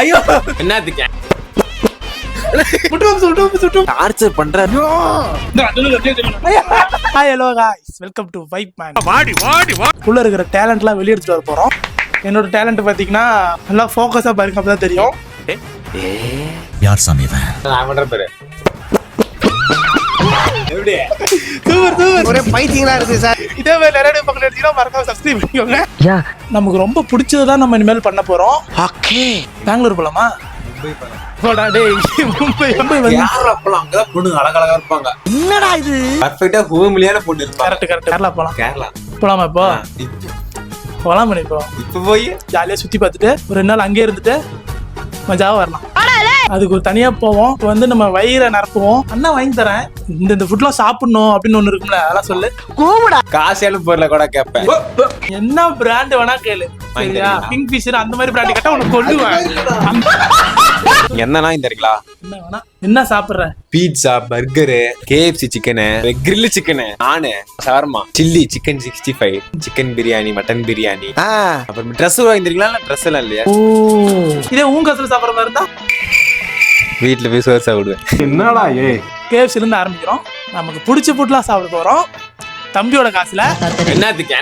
ஐயோ என்னத்துக்கு டார்ச்சர் பண்றாரு. Hi hello guys, welcome to vibe man. உள்ள இருக்கிற டேலண்ட்லாம் வெளிய எடுத்துட்டு வர போறோம். என்னோட டேலண்ட் பாத்தீங்கன்னா நல்லா ஃபோக்கஸா பாருங்க, அப்பதான் தெரியும். யார் சாமி இவன்? நான் பண்ற பேரு எப்படி சூப்பர் சூப்பர், ஒரே பைத்தியங்களா இருக்கு சார். இதே மாதிரி நிறைய பக்கம் எடுத்தீங்கன்னா மறக்காம சப்ஸ்கிரைப் பண்ணிக்கோங்க. நமக்கு ரொம்ப பிடிச்சதான் நம்ம இனிமேல் பண்ண போறோம். ஓகே, பெங்களூர் போலாமா? போடா டேய், மும்பை வந்து யார் அப்பலாம் அங்கதான் பொண்ணு அழகழகா இருப்பாங்க. என்னடா இது? பர்ஃபெக்ட்டா ஹோம்லியான பொண்ணு இருப்பாங்க. Correct correct. கேரளா போலாம். கேரளா போலாமா? இப்போ போலாம் பண்ணி இப்போ இப்ப போய் ஜாலியா சுத்தி பார்த்துட்டு ஒரு 2 நாள் அங்கேயே இருந்துட்டு மஜாவா வரலாம். அதுக்கு ஒரு தனியா போவோம். இப்போ வந்து நம்ம வயிறை நிரப்புவோம். அண்ணா வாங்கி தரேன், இந்த ஃபுட்லாம் சாப்பிடணும் அப்படின்னு ஒண்ணு இருக்கும்ல, அதெல்லாம் சொல்லு. காசேலும் பொருளை கூட கேட்பேன். என்ன பிராண்ட் வேணா கேளு, சரியா? கிங் ஃபிஷர் அந்த மாதிரி பிராண்ட் கேட்டா உனக்கு கொள்ளுவேன். என்னன்னா இந்த இருக்குங்களா, என்ன வேணா, என்ன சாப்பிடுற? Pizza, burger, KFC chicken, grill chicken, naan, shawarma, chilli chicken 65, chicken biryani, mutton biryani, அப்புறம் ட்ரெஸ் வாங்கிருக்கீங்களா? ட்ரெஸ் எல்லாம் இல்லையா? ஓ, இதே உங்க காசுல சாப்பிடுற மாதிரி இருந்தா வீட்டுல போய் சோறு சாப்பிடுவேன். என்னடா ஏ? KFC இருந்து ஆரம்பிக்கிறோம். நமக்கு பிடிச்ச ஃபுட்லாம் சாப்பிட போறோம். தம்பியோட காசுல. என்னத்துக்கு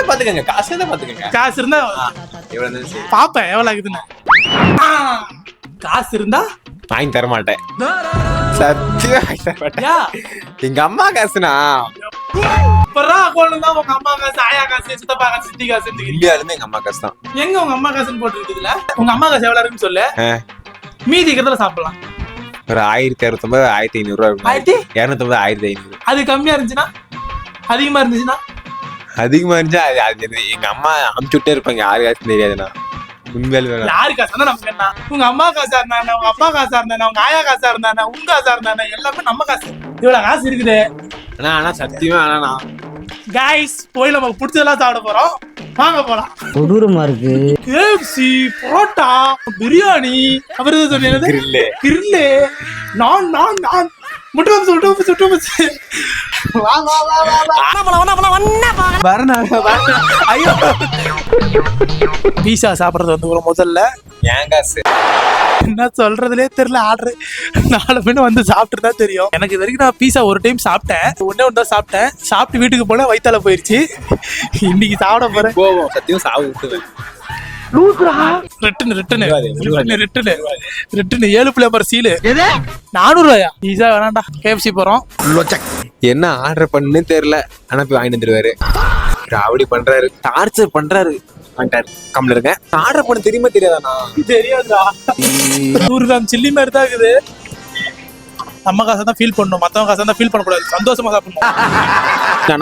பாத்துக்கங்க, காசு தான் பாத்துக்கங்க. காசு இருந்தா எவ்வளவு பாப்பேன் எவ்வளவு ஆகுதுன்னு. காசு இருந்தா வாங்கி தர மாட்டேன், சத்தியம் வாங்கி தர மாட்டேன். யா, எங்க அம்மா காசுனா பரா அக்கௌண்ட்ல தான் உங்க அம்மா காசு, ஆயா காசு, சித்தப்பா காசு, சித்தி காசு இருக்கு. இந்தியாலுமே எங்க அம்மா காசு தான். எங்க உங்க அம்மா காசுன்னு போட்டுருக்குதுல? உங்க அம்மா காசு எவ்வளவு இருக்குன்னு சொல்லு, மீதி இருக்கிறதுல சாப்பிடலாம். ஒரு 1069, 1500 ரூபாய் இருக்கும். 250, 1500. அது கம்மியா இருந்துச்சுன்னா, அதிகமா இருந்துச்சுன்னா? அதிகமா இருந்துச்சா அது எங்க அம்மா அமுச்சு விட்டே இருப்பாங்க. யாரு காசு தெரியாதுண்ணா, உண்மையில யாரு காசா நமக்கு என்ன? உங்க அம்மா காசா இருந்தா, உங்க அப்பா காசா இருந்தா, உங்க ஆயா காசா இருந்தா, உங்க காசா இருந்தா, எல்லாமே நம்ம காசு. இவ்வளவு காசு இருக்குது. ஆனா சத்தியமா ஆனா கைஸ், போய் நமக்கு பிடிச்சதெல்லாம் சாப்பிட போறோம். வாங்க போலாம். கொடூரமா இருக்கு. KFC, பரோட்டா, பிரியாணி, அப்புறம் எது சொன்னீங்க? கிரில்லு, கிரில்லு, நான் நான் நான் முட்டை. வா வா வா வா வா. ஐயோ, பீஸா சாப்பிடுறது வந்து ஒரு முதல்ல என் காசு. என்ன சொல்றதுலே தெரியல. ஆர்டர் 4 மணி வந்து சாப்பிட்டு தான் தெரியும். எனக்கு இது வரைக்கும் நான் பீஸா ஒரு டைம் சாப்பிட்டேன், ஒண்ணே தான் சாப்பிட்டேன். சாப்பிட்டு வீட்டுக்கு போனா வயித்தால போயிருச்சு. இன்னைக்கு சாப்பிட போறேன். போவோம், சத்தியம் சாவு விட்டுவேன். ரிட்டன் 7 பிளேபர் சீலு 400 ரூபாயா? பீஸா வேணாண்டா, KFC போறோம். என்ன ஆர்டர் பண்ணுன்னு தெரியல, ஆனா போய் வாங்கிட்டு வந்துருவாரு. அப்படி பண்றாரு, டார்ச்சர் பண்றாரு. கம்ல இருக்க ஆர்டர் பண்ண தெரியுமா தெரியாதாண்ணா? தெரியாதுடா. 100 கிராம் சில்லி மாதிரி தான் இருக்குது. நம்ம காசை தான் ஃபீல் பண்ணணும், மத்தவங்க காசை தான் ஃபீல் பண்ணக்கூடாது. சந்தோஷமா சாப்பிடணும்.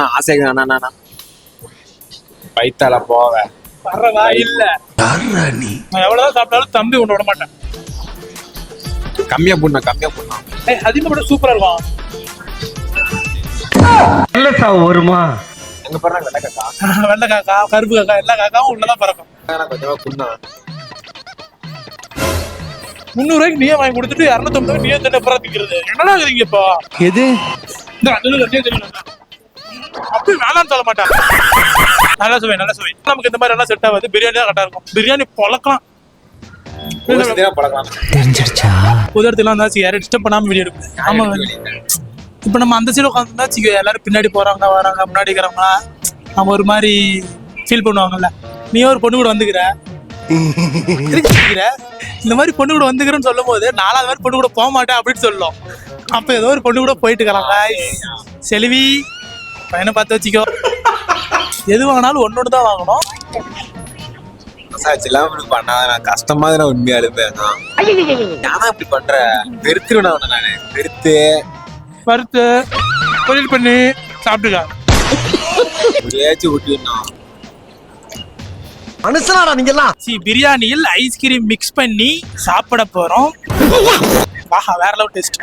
நான் ஆசைக்கு நானா வயித்தால போவேன். பரவா இல்ல, நான் எவ்வளவுதான் சாப்பிட்டாலும் தம்பி ஒண்ணு விட மாட்டேன். கம்மியா போடணும். அதிகமா கூட சூப்பரா இருக்கும். நல்ல சாவு வருமா? அங்க பாருங்க, வெள்ளை காக்கா, வெள்ளை காக்கா, கருப்பு காக்கா, எல்லா காக்காவும் உள்ளதான் பறக்கும். கொஞ்சமா புண்ணா 300 ரூபாய்க்கு நீயே வாங்கி கொடுத்துட்டு 250 நீயே தண்ணி பறந்துக்கிறது. என்னடா இருக்குறீங்க இப்போ? எது? அப்படி வேணாம்னு சொல்ல மாட்டேன். நல்ல சுவை. நமக்கு இந்த மாதிரி எல்லாம் செட் ஆகாது. பிரியாணி தான் கரெக்டா இருக்கும். பிரியாணி பழக்கலாம். தெரிஞ்சிடுச்சா? புது இடத்துல இருந்தாச்சு, யாரும் டிஸ்டர்ப் பண்ணாம வீடியோ எடுக்கணும். ஆமா, இப்ப நம்ம அந்த சைடு உட்காந்துருந்தா எல்லாரும் பின்னாடி போறாங்க வராங்க, முன்னாடி இருக்கிறவங்க அவங்க ஒரு மாதிரி ஃபீல் பண்ணுவாங்கல்ல. நீ ஒரு பொண்ணு கூட வந்துக்கிற, இந்த மாதிரி பொண்ணு கூட வந்துக்கிறேன்னு சொல்லும் போது 4வது மாதிரி பொண்ணு கூட போக மாட்டேன் அப்படின்னு சொல்லும். அப்ப ஏதோ ஒரு பொண்ணு கூட போயிட்டு இருக்கிறாங்க. செல்வி, பையனை பார்த்து வச்சுக்கோ. எது வாங்கினாலும் ஒன்னொன்னு தான் வாங்கணும். பண்ணாத கஷ்டமா தான் உண்மையா இருப்பேன். நானா இப்படி பண்ற வெறுத்துருவேன். நானு வறுத்து தொழில் பண்ணி சாப்பிட்டுக்க. மனுஷனாடா நீங்கெல்லாம். பிரியாணியில் ஐஸ்கிரீம் மிக்ஸ் பண்ணி சாப்பிட போறோம். வேற லெவல் டேஸ்ட்.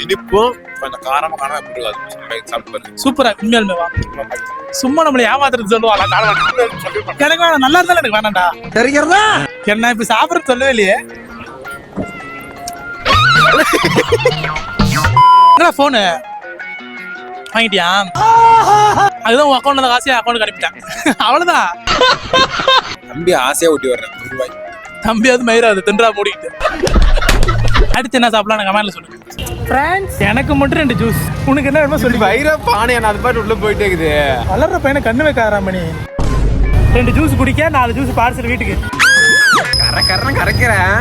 இனிப்பும் கொஞ்சம் காரமா சூப்பரா. உண்மையாலுமே வா, சும்மா நம்மள ஏமாத்துறது சொல்லுவாங்க. எனக்கு வேணாம், நல்லா இருந்தாலும் எனக்கு வேணாம்டா. தெரிகிறதா? என்ன இப்ப சாப்பிடறது சொல்லவே இல்லையே. போனு வாங்கிட்டியா? அதுதான் உன் அக்கௌண்ட்ல காசையும் அக்கௌண்ட்டுக்கு அனுப்பிட்டேன். அவ்வளவுதான். தம்பி ஆசையா ஊட்டி வர்றேன் 1 ரூபாய். தம்பியாவது மயிராது தின்றா மூடிக்கிட்டு. அடுத்து என்ன சாப்பிடலாம் கமெண்ட்ல சொல்லுங்க. ஃப்ரெண்ட்ஸ் எனக்கு மட்டும் 2 ஜூஸ். உனக்கு என்ன வேணுமோ சொல்லி வயிறா பானை அது பாட்டு உள்ள போயிட்டே இருக்குது. வளர்ற பையனை கண்ணு வைக்காராமணி. 2 ஜூஸ் குடிக்க 4 ஜூஸ் பார்சல் வீட்டுக்கு. கரைக்கிறேன்.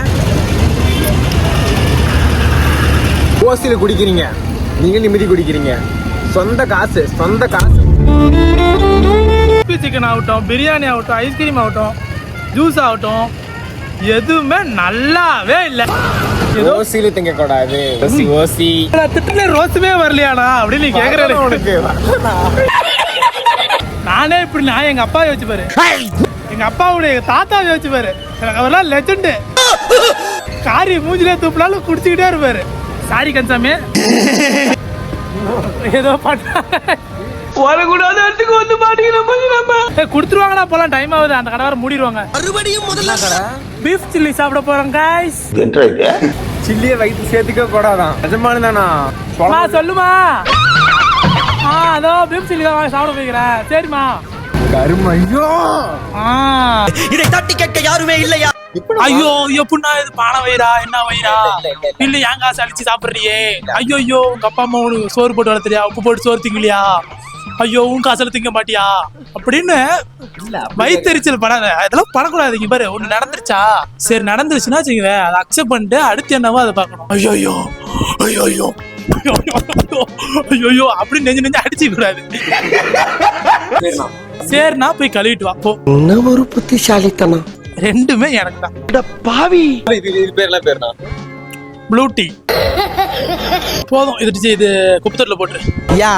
ஓசியில குடிக்கிறீங்க, நீங்க நிம்மதி குடிக்கிறீங்க. சொந்த காசு. சிக்கன் ஆகட்டும், பிரியாணி ஆகட்டும், ஐஸ்கிரீம் ஆகட்டும், ஜூஸ் ஆகட்டும், எதுவுமே நல்லாவே இல்லை. ஓசியில திங்க கூடாது. ஓசி திட்டுல ரோஸுமே வரலையாடா அப்படின்னு நீ கேக்குற. நானே இப்படி நான் எங்க அப்பாவை வச்சு பாரு, எங்க அப்பாவுடைய தாத்தாவை வச்சு பாரு, எனக்கு அவரெல்லாம் லெஜெண்டு. காரி மூஞ்சிலே தூப்பினாலும் குடிச்சுக்கிட்டே இருப்பாரு. சாரி கன்சாமி ஏதோ பண்ண வரக்கூடாது இடத்துக்கு வந்து மாட்டேங்கிறோம். குடுத்துருவாங்கடா, போலாம் டைம் ஆகுது. அந்த கடை மூடிடுவாங்க. மறுபடியும் முதல்ல கடை பீஃப் சில்லி சாப்பிட போறோம் गाइस. சில்லியை வயிற்று சேர்த்துக்க கூடாதான். நிஜமான தானா சொல்லுமா? அதோ பீஃப் சில்லி தான் சாப்பிட போய்க்கிறேன். சரிம்மா. கருமையோ இதை தட்டி கேட்க யாருமே இல்லையா? ஐயோ எப்படின்னா இது பானை வயிறா என்ன வயிறா இல்ல ஏன் காசு அழிச்சு சாப்பிடுறியே? ஐயோ உங்க அப்பா அம்மா உனக்கு சோறு போட்டு வளர்த்துறியா? உப்பு போட்டு சோறு திங்கலையா? ஐயோ உன் காசுல திங்க மாட்டியா அப்படின்னு வயிற்றுச்சல் படாத. அதெல்லாம் படக்கூடாது. இங்க பாரு ஒண்ணு நடந்துருச்சா, சரி நடந்துருச்சுன்னா வச்சுக்கவே அதை அக்செப்ட் பண்ணிட்டு அடுத்து என்னவோ அதை பார்க்கணும். ஐயோ ஐயோ அப்படின்னு நெஞ்சு அடிச்சுக்க கூடாது. சரிண்ணா போய் கழுவிட்டு வா போ. என்ன ஒரு புத்திசாலித்தனம். ரெண்டுமே எனக்கு தான். பாவி இது பேர்லாம் பேர்னா ப்ளூ டீ போதும். இது குப்பத்தொட்டில போட்டு யா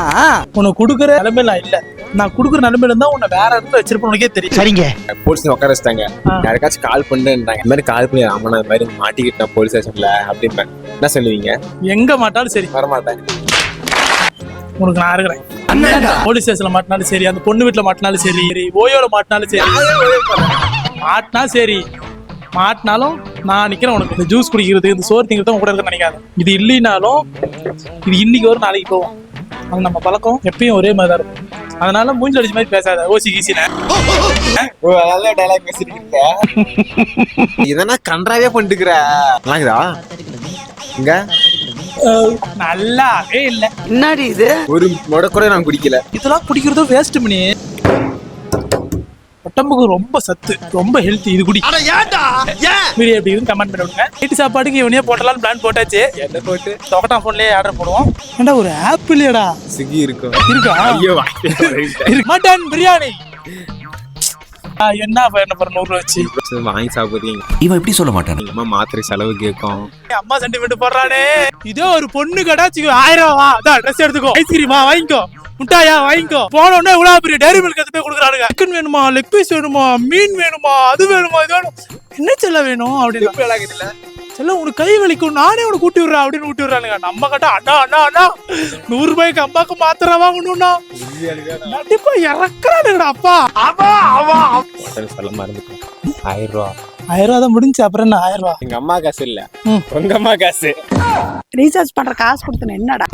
உனக்கு கொடுக்குற நிலைமையில இல்ல. நான் கொடுக்குற நிலைமையில இருந்தா உன்னை வேற இடத்துல வச்சிருப்பேன். உனக்கே தெரியும். சரிங்க. போலீஸ் உட்கார வச்சிட்டாங்க. யாருக்காச்சும் கால் பண்ணுன்றாங்க. இந்த மாதிரி கால் பண்ணி ஆமா இந்த மாதிரி மாட்டிக்கிட்டேன் போலீஸ் ஸ்டேஷன்ல அப்படின்னு என்ன சொல்லுவீங்க? எங்க மாட்டாலும் சரி வரமாட்டேன். உனக்கு நான் இருக்கிறேன். போலீஸ் ஸ்டேஷன்ல மாட்டினாலும் சரி, அந்த பொண்ணு வீட்டுல மாட்டினாலும் சரி, ஓயோல மாட்டினாலும் சரி, மாட்டினா சரி, மாட்டினாலும் நான் நிக்கிறேன் உனக்கு. இந்த ஜூஸ் குடிக்கிறது, இந்த சோறு திங்கிறது கூட இருக்க நினைக்காது. இது இல்லைனாலும் இது இன்னைக்கு வரும் நாளைக்கு போவோம். அது நம்ம பழக்கம் எப்பயும் ஒரே மாதிரி தான் இருக்கும். அதனால மூஞ்சி அடிச்ச மாதிரி பேசாத. ஓசி கீசில நல்ல டைலாக் பேசிட்டு இருக்க. இதனா கன்றாவே பண்ணிட்டுக்கிற இங்க நல்லாவே இல்ல. என்னடி இது? ஒரு முட கூட நான் குடிக்கல. இதெல்லாம் குடிக்கிறதும் வேஸ்ட் பண்ணி. உடம்புக்கு ரொம்ப சத்து, ரொம்ப ஹெல்த்தி. இது குடி. வீடியோ எப்படி இருந்து கமெண்ட் பண்ணி விடுங்க. வீட்டு சாப்பாடுக்கு இவனே போட்டலாம் பிளான் போட்டாச்சு. என்ன போட்டு டொகட்டா போன்லயே ஆர்டர் போடுவோம். ஏண்டா ஒரு ஆப்பிள்டா ஸ்விக்கி இருக்கும். இருக்கா? ஐயோ மட்டன் பிரியாணி என்ன பண்ண போற 100 வச்சு வாங்கி சாப்பிடுறீங்க. இவன் இப்படி சொல்ல மாட்டான். அம்மா மாத்திரை செலவு கேட்கும். அம்மா சென்டிமெண்ட் போடுறானே. இதே ஒரு பொண்ணு கடாச்சு 1000 ரூபா அதான் ட்ரெஸ் எடுத்துக்கோ, ஐஸ்கிரீமா வாங்கிக்கோ, முட்டாயா வாங்கிக்கோ. போன உடனே இவ்வளவு பெரிய டைரி மில்க் எடுத்து போய் கொடுக்குறானுங்க. சிக்கன் வேணுமா, லெக் பீஸ் வேணுமா, மீன் வேணுமா, அது வேணுமா, இது வேணும், என்ன செல்ல வேணும் அப்படின்னு. செல்ல உனக்கு கை வலிக்கும், நானே உனக்கு ஊட்டி விடுறேன் அப்படின்னு ஊட்டி விடுறானுங்க. நம்ம கிட்ட அண்ணா 100 ரூபாய்க்கு அம்மாக்கு மாத்திரை வாங்கணும்னா கண்டிப்பா இறக்குறானுங்கடா அப்பா. சொல்ல மறந்துட்டேன். 1000 ரூபா தான் முடிஞ்சு. அப்புறம் என்ன 1000 ரூபா? எங்க அம்மா காசு இல்ல, உங்க அம்மா காசு. ரீசார்ஜ் பண்ற காசு கொடுத்தன என்னடா